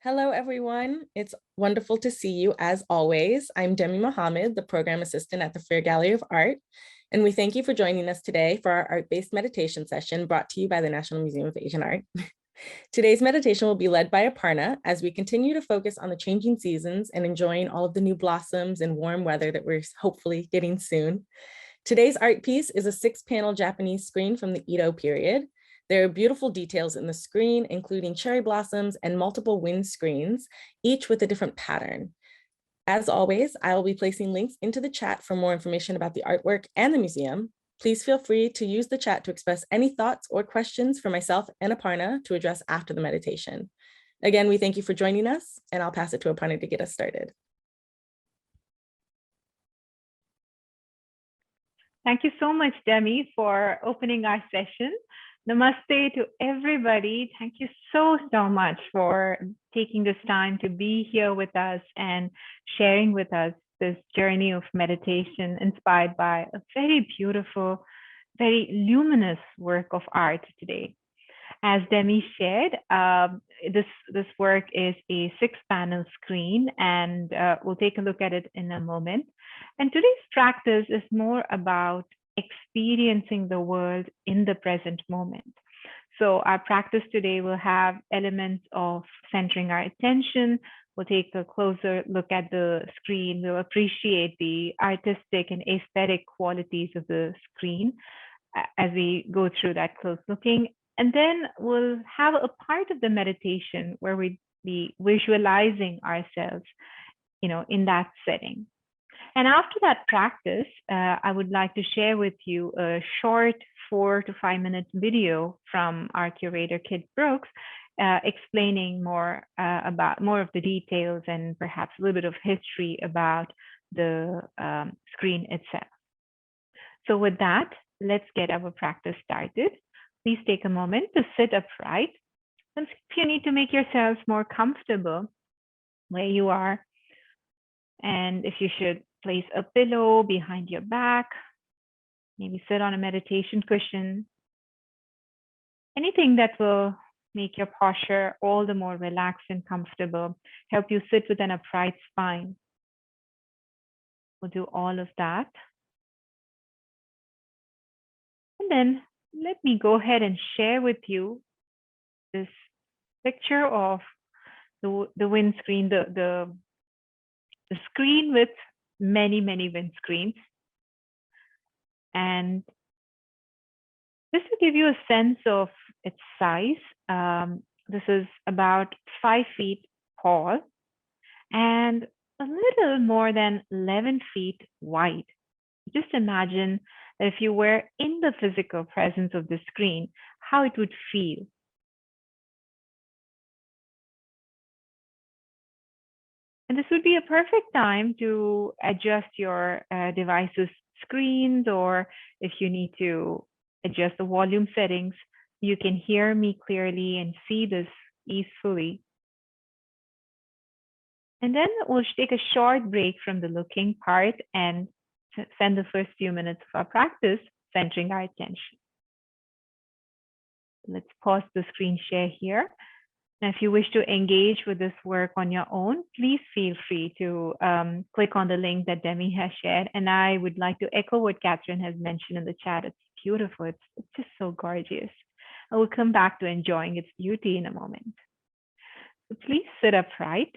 Hello, everyone. It's wonderful to see you as always. I'm Demi Mohammed, the program assistant at the Fair Gallery of Art, and we thank you for joining us today for our art-based meditation session brought to you by the National Museum of Asian Art. Today's meditation will be led by Aparna as we continue to focus on the changing seasons and enjoying all of the new blossoms and warm weather that we're hopefully getting soon. Today's art piece is a 6-panel Japanese screen from the Edo period. There are beautiful details in the screen, including cherry blossoms and multiple wind screens, each with a different pattern. As always, I will be placing links into the chat for more information about the artwork and the museum. Please feel free to use the chat to express any thoughts or questions for myself and Aparna to address after the meditation. Again, we thank you for joining us, and I'll pass it to Aparna to get us started. Thank you so much, Demi, for opening our session. Namaste to everybody. Thank you so much for taking this time to be here with us and sharing with us this journey of meditation inspired by a very beautiful, very luminous work of art today. As Demi shared, this work is a 6-panel screen, and we'll take a look at it in a moment. And today's practice is more about experiencing the world in the present moment. So our practice today will have elements of centering our attention. We'll take a closer look at the screen. We'll appreciate the artistic and aesthetic qualities of the screen as we go through that close looking. And then we'll have a part of the meditation where we'll be visualizing ourselves, in that setting. And after that practice, I would like to share with you a short 4 to 5 minute video from our curator, Kit Brooks, explaining more of the details and perhaps a little bit of history about the screen itself. So with that, let's get our practice started. Please take a moment to sit upright. And if you need to make yourselves more comfortable where you are, and if you should place a pillow behind your back, maybe sit on a meditation cushion, anything that will make your posture all the more relaxed and comfortable, help you sit with an upright spine. We'll do all of that. And then let me go ahead and share with you this picture of the windscreen, the screen with many windscreens. And just to give you a sense of its size, this is about 5 feet tall and a little more than 11 feet wide. Just imagine that if you were in the physical presence of the screen, how it would feel. And this would be a perfect time to adjust your device's screens, or if you need to adjust the volume settings, you can hear me clearly and see this easily. And then we'll take a short break from the looking part and spend the first few minutes of our practice centering our attention. Let's pause the screen share here. And if you wish to engage with this work on your own, please feel free to click on the link that Demi has shared. And I would like to echo what Catherine has mentioned in the chat. It's beautiful. It's just so gorgeous. I will come back to enjoying its beauty in a moment. So please sit upright.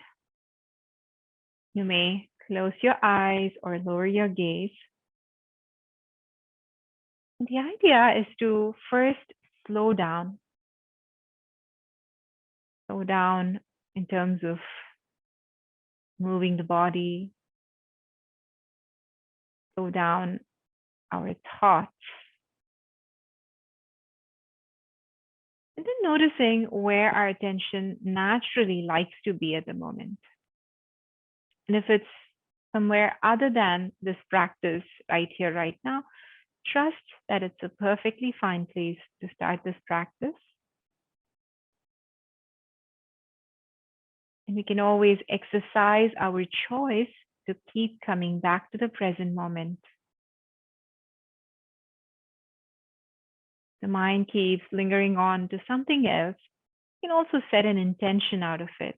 You may close your eyes or lower your gaze. And the idea is to first slow down. Slow down in terms of moving the body. Slow down our thoughts. And then noticing where our attention naturally likes to be at the moment. And if it's somewhere other than this practice right here, right now, trust that it's a perfectly fine place to start this practice. And we can always exercise our choice to keep coming back to the present moment. The mind keeps lingering on to something else. You can also set an intention out of it.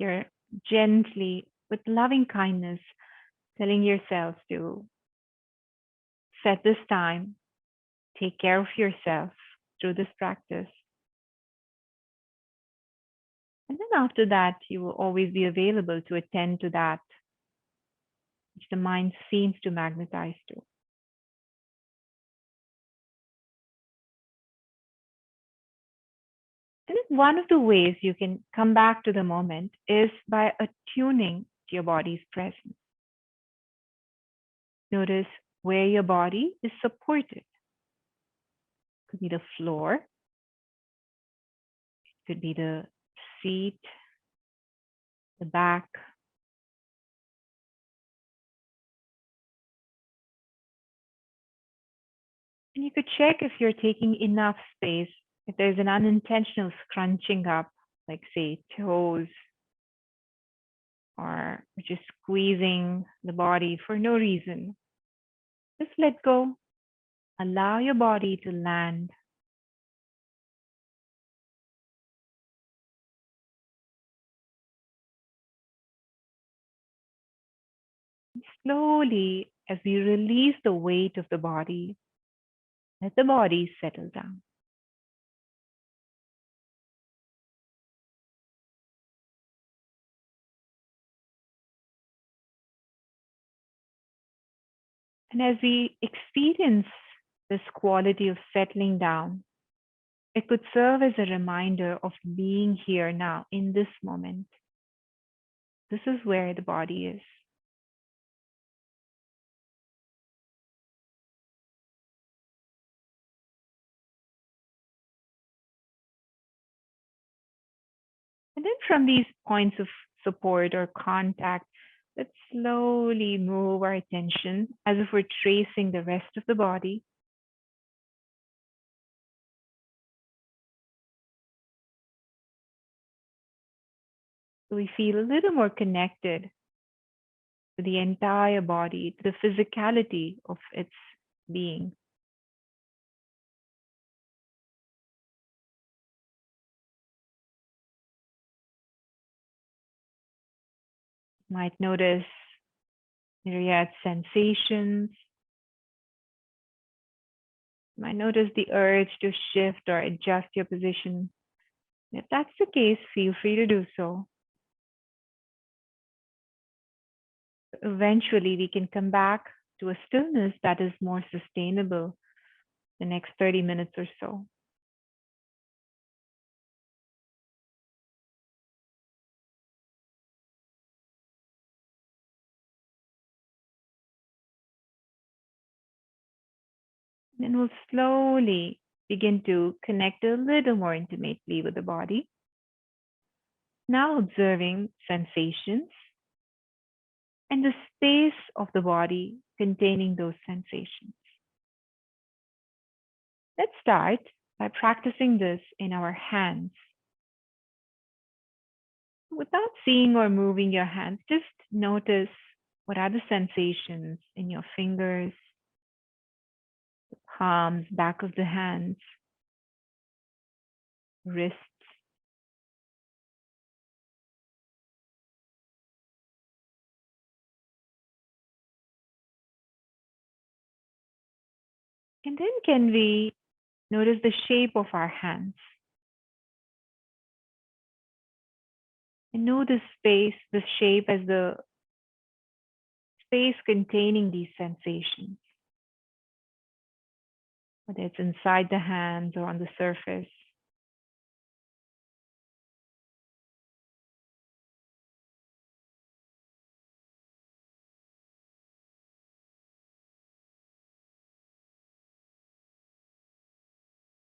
you're gently, with loving kindness, telling yourself to set this time, take care of yourself through this practice. And then after that, you will always be available to attend to that which the mind seems to magnetize to. And then one of the ways you can come back to the moment is by attuning to your body's presence. Notice where your body is supported. It could be the floor, it could be the seat, the back. And you could check if you're taking enough space, if there's an unintentional scrunching up, like say toes, or just squeezing the body for no reason. Just let go. Allow your body to land. Slowly, as we release the weight of the body, let the body settle down. And as we experience this quality of settling down, it could serve as a reminder of being here now in this moment. This is where the body is. And then from these points of support or contact, let's slowly move our attention as if we're tracing the rest of the body. So we feel a little more connected to the entire body, to the physicality of its being. You might notice myriad sensations. You might notice the urge to shift or adjust your position. If that's the case, feel free to do so. Eventually, we can come back to a stillness that is more sustainable the next 30 minutes or so. Then we'll slowly begin to connect a little more intimately with the body. Now observing sensations and the space of the body containing those sensations. Let's start by practicing this in our hands. Without seeing or moving your hands, just notice what are the sensations in your fingers, the palms, back of the hands, wrists. And then can we notice the shape of our hands? And know the space, the shape as the space containing these sensations, whether it's inside the hands or on the surface.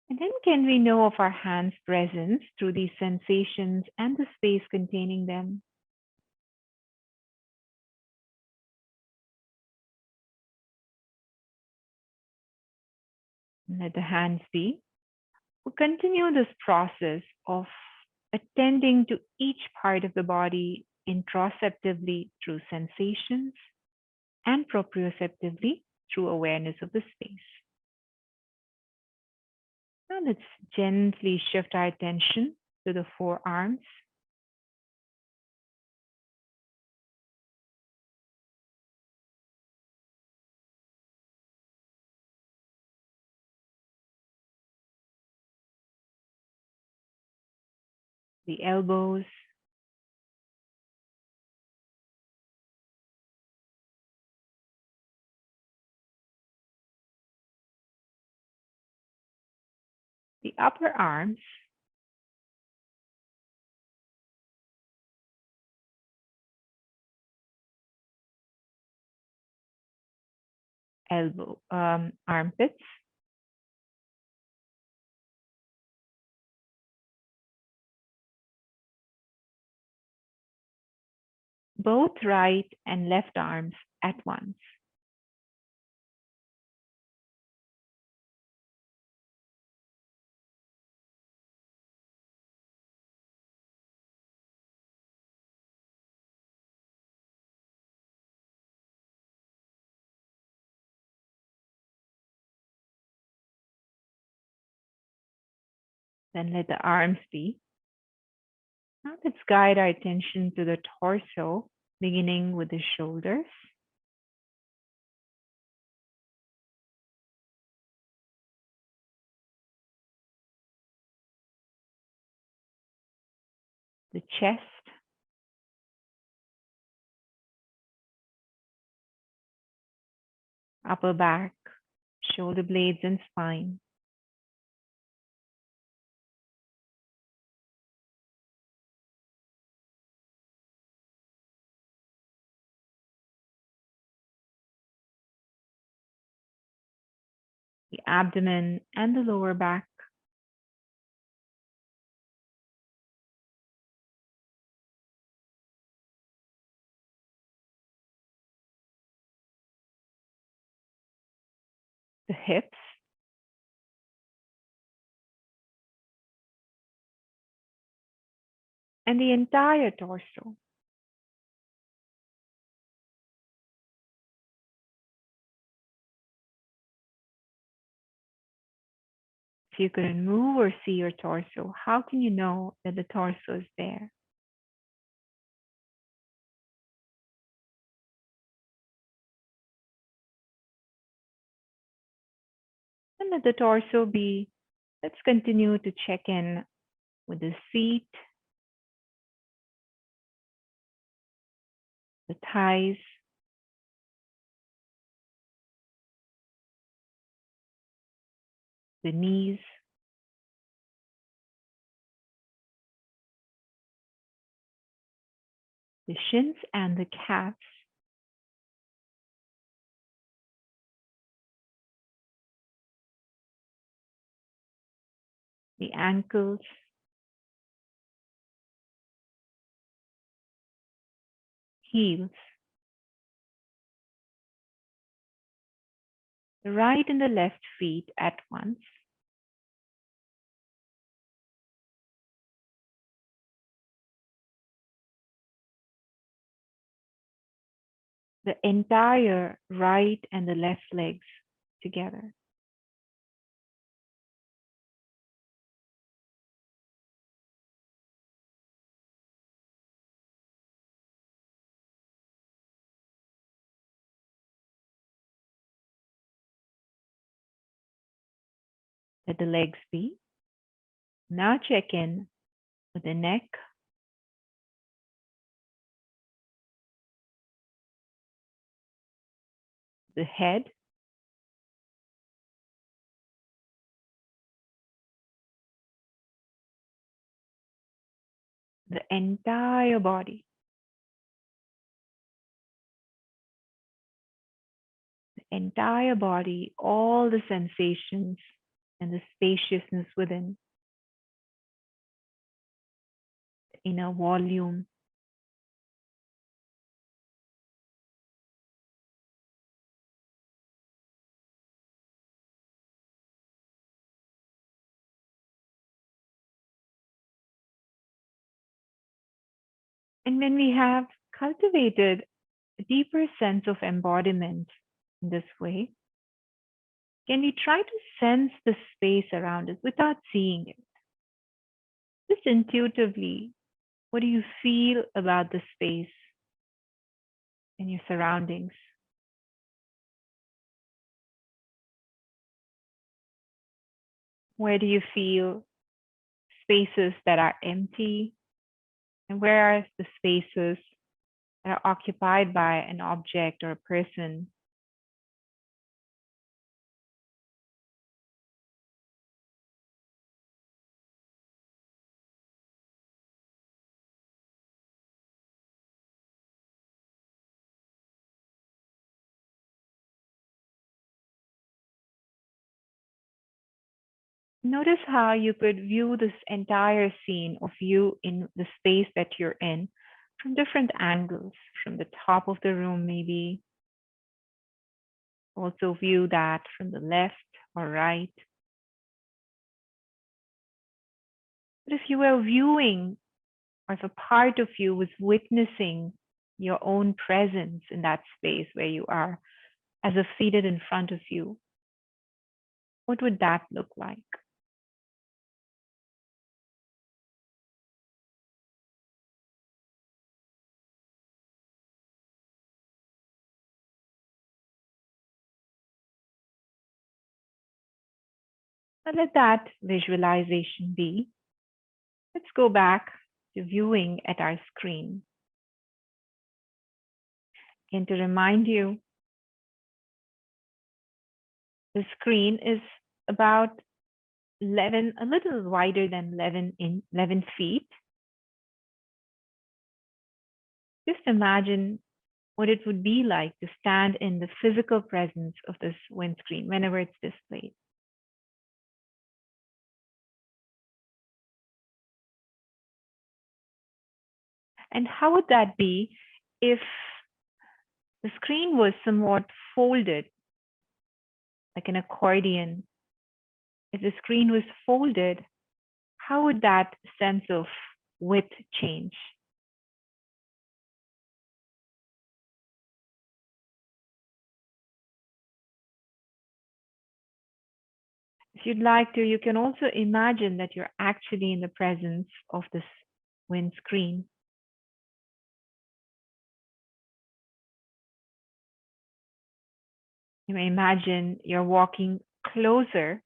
And then can we know of our hands' presence through these sensations and the space containing them? Let the hands be. We'll continue this process of attending to each part of the body introspectively through sensations and proprioceptively through awareness of the space. Now let's gently shift our attention to the forearms. the elbows, the upper arms, armpits, both right and left arms at once. Then let the arms be. Now let's guide our attention to the torso, beginning with the shoulders. The chest, upper back, shoulder blades and spine. The abdomen and the lower back. The hips, and the entire torso. If you couldn't move or see your torso, how can you know that the torso is there? And let the torso be. Let's continue to check in with the feet, the thighs, the knees, the shins and the calves, the ankles, heels, the right and the left feet at once. The entire right and the left legs together. Let the legs be. Now check in with the neck, the head, the entire body. The entire body, all the sensations and the spaciousness within, the inner volume. And when we have cultivated a deeper sense of embodiment in this way, can we try to sense the space around us without seeing it? Just intuitively, what do you feel about the space and your surroundings? Where do you feel spaces that are empty? And where are the spaces that are occupied by an object or a person? Notice how you could view this entire scene of you in the space that you're in from different angles, from the top of the room, maybe. Also view that from the left or right. But if you were viewing, or if a part of you was witnessing your own presence in that space where you are, as if seated in front of you, what would that look like? But let that visualization be. Let's go back to viewing at our screen. And to remind you, the screen is about 11, a little wider than 11 feet. Just imagine what it would be like to stand in the physical presence of this windscreen whenever it's displayed. And how would that be if the screen was somewhat folded, like an accordion? If the screen was folded, how would that sense of width change? If you'd like to, you can also imagine that you're actually in the presence of this windscreen. You may imagine you're walking closer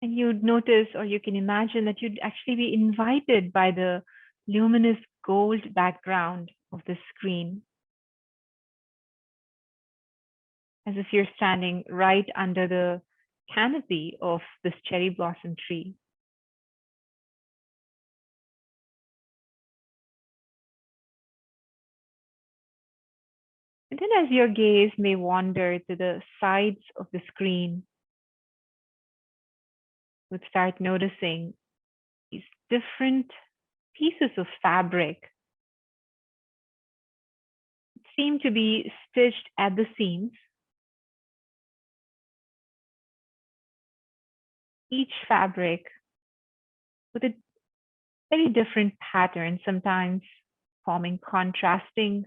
and you'd notice, or you can imagine that you'd actually be invited by the luminous gold background of the screen, as if you're standing right under the canopy of this cherry blossom tree. And then as your gaze may wander to the sides of the screen, you would start noticing these different pieces of fabric that seem to be stitched at the seams. Each fabric with a very different pattern, sometimes forming contrasting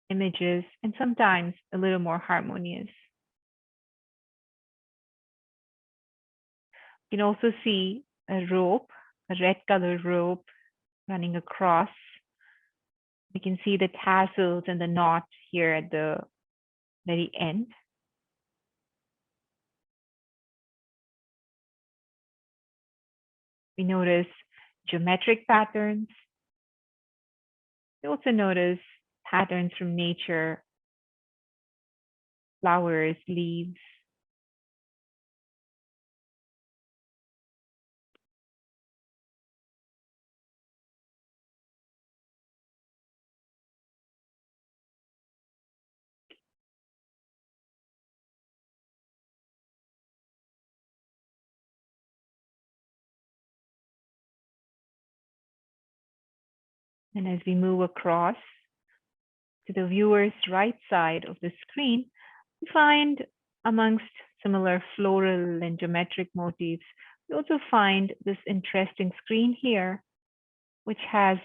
images and sometimes a little more harmonious. You can also see a rope, a red colored rope running across. You can see the tassels and the knot here at the very end. We notice geometric patterns. We also notice patterns from nature, flowers, leaves. And as we move across to the viewer's right side of the screen, we find amongst similar floral and geometric motifs, we also find this interesting screen here, which has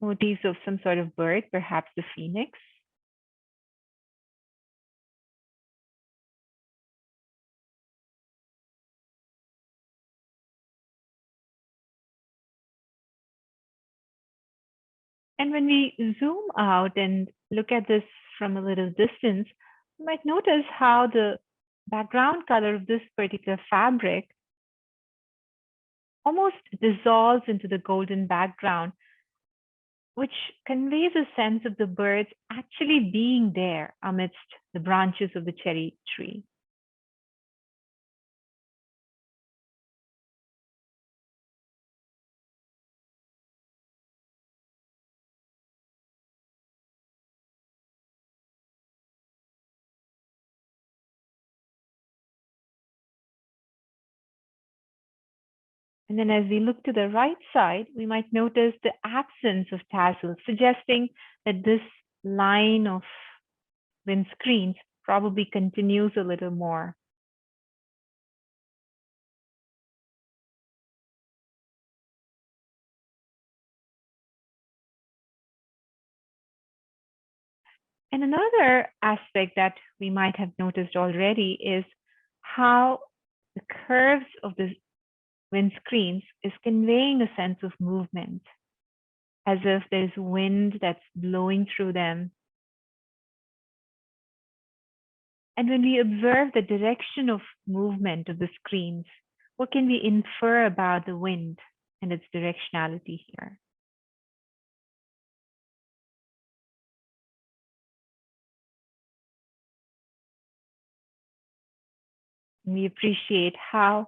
motifs of some sort of bird, perhaps the phoenix. And when we zoom out and look at this from a little distance, you might notice how the background color of this particular fabric almost dissolves into the golden background, which conveys a sense of the birds actually being there amidst the branches of the cherry tree. And then as we look to the right side, we might notice the absence of tassels, suggesting that this line of windscreens probably continues a little more. And another aspect that we might have noticed already is how the curves of the windscreens is conveying a sense of movement, as if there's wind that's blowing through them. And when we observe the direction of movement of the screens, what can we infer about the wind and its directionality here? And we appreciate how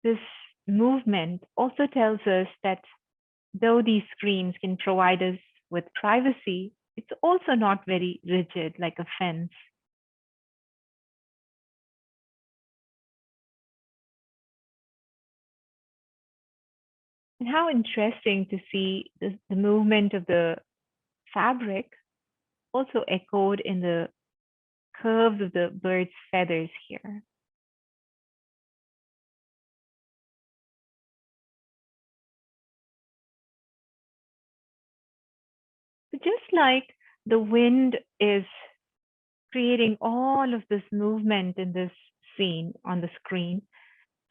this movement also tells us that though these screens can provide us with privacy, it's also not very rigid like a fence. And how interesting to see the movement of the fabric also echoed in the curves of the bird's feathers here. So just like the wind is creating all of this movement in this scene on the screen,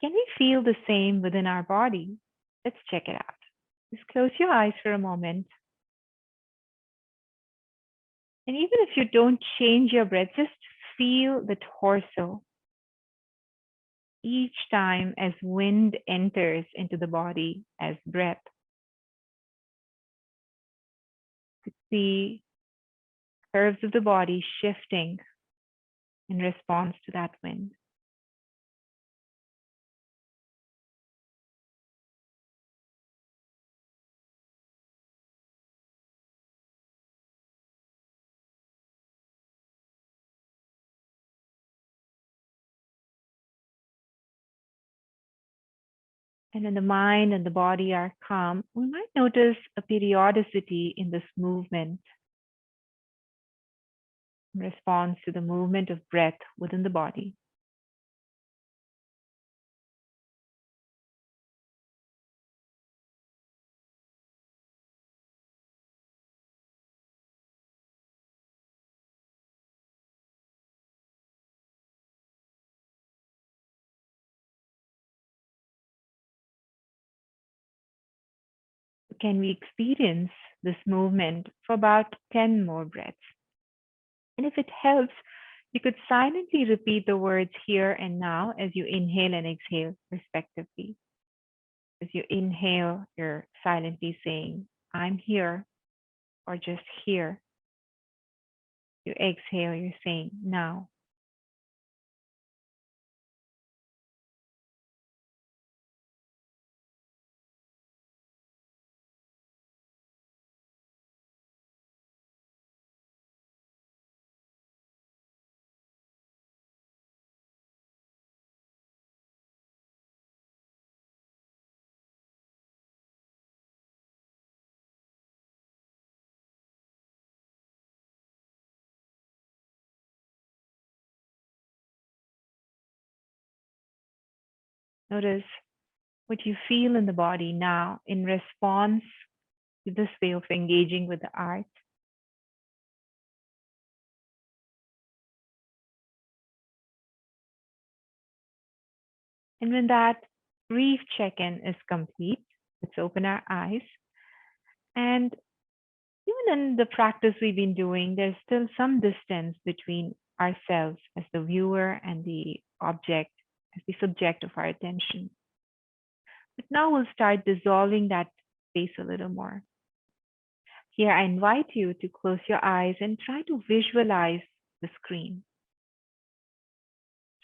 can we feel the same within our body? Let's check it out. Just close your eyes for a moment. And even if you don't change your breath, just feel the torso. Each time as wind enters into the body as breath, you see curves of the body shifting in response to that wind. And when the mind and the body are calm, we might notice a periodicity in this movement in response to the movement of breath within the body. Can we experience this movement for about 10 more breaths? And if it helps, you could silently repeat the words here and now as you inhale and exhale, respectively. As you inhale, you're silently saying, I'm here, or just here. You exhale, you're saying, now. Notice what you feel in the body now in response to this way of engaging with the art. And when that brief check-in is complete, let's open our eyes. And Even in the practice we've been doing, there's still some distance between ourselves as the viewer and the object, as the subject of our attention. But now we'll start dissolving that space a little more. Here, I invite you to close your eyes and try to visualize the screen.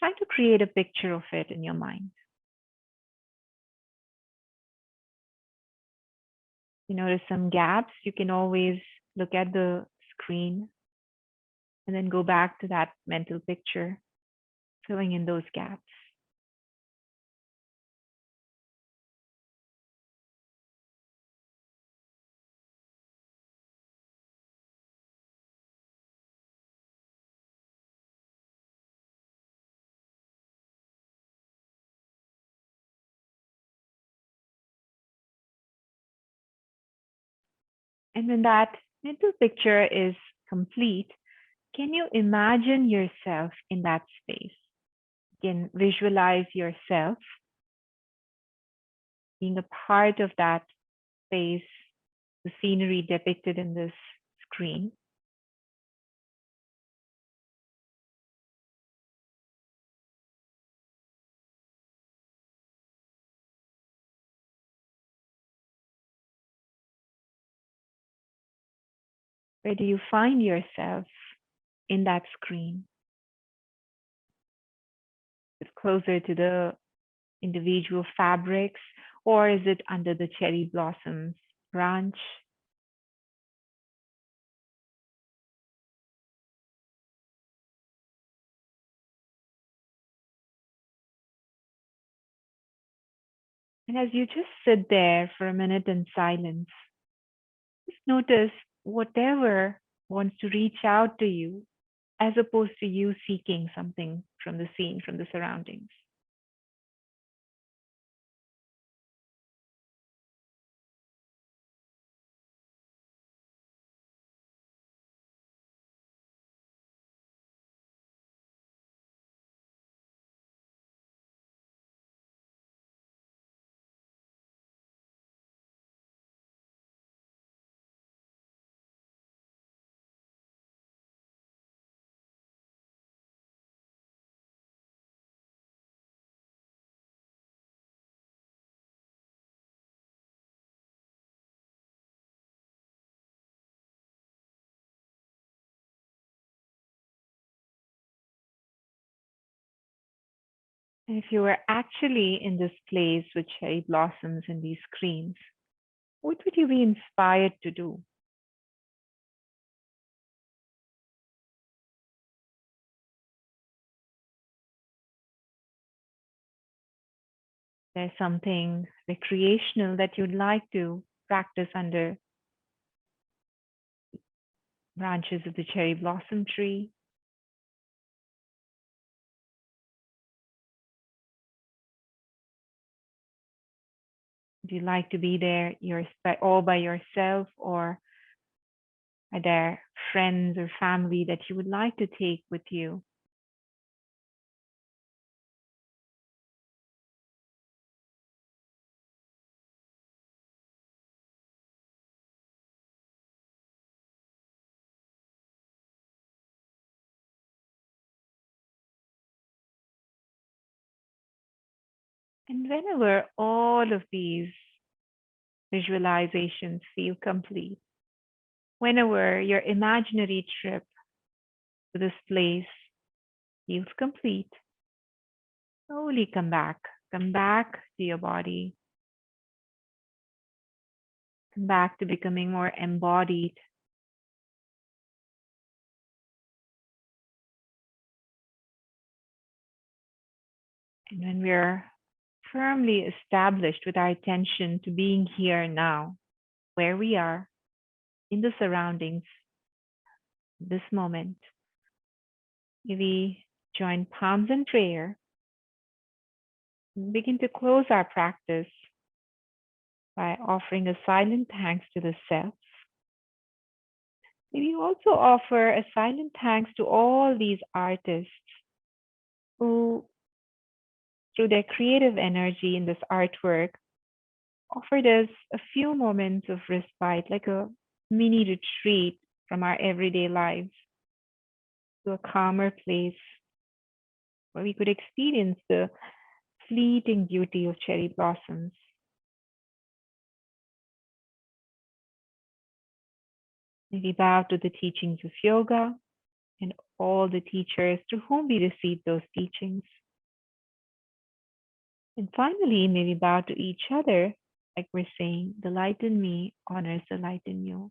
Try to create a picture of it in your mind. You notice some gaps, you can always look at the screen and then go back to that mental picture, filling in those gaps. And when that mental picture is complete, can you imagine yourself in that space? You can visualize yourself being a part of that space, the scenery depicted in this screen. Where do you find yourself in that screen? Is it closer to the individual fabrics, or is it under the cherry blossoms branch? And as you just sit there for a minute in silence, just notice whatever wants to reach out to you as opposed to you seeking something from the scene, from the surroundings. And if you were actually in this place with cherry blossoms and these screens, what would you be inspired to do? There's something recreational that you'd like to practice under branches of the cherry blossom tree. Do you like to be there all by yourself, or are there friends or family that you would like to take with you? And whenever all of these visualizations feel complete, whenever your imaginary trip to this place feels complete, slowly come back to your body, come back to becoming more embodied. And when we're firmly established with our attention to being here now, where we are, in the surroundings, this moment, we join palms in prayer, begin to close our practice by offering a silent thanks to the self. Maybe also offer a silent thanks to all these artists who, through their creative energy in this artwork, offered us a few moments of respite, like a mini retreat from our everyday lives to a calmer place where we could experience the fleeting beauty of cherry blossoms. May we bow to the teachings of yoga and all the teachers through whom we received those teachings. And finally, may we bow to each other, like we're saying, the light in me honors the light in you.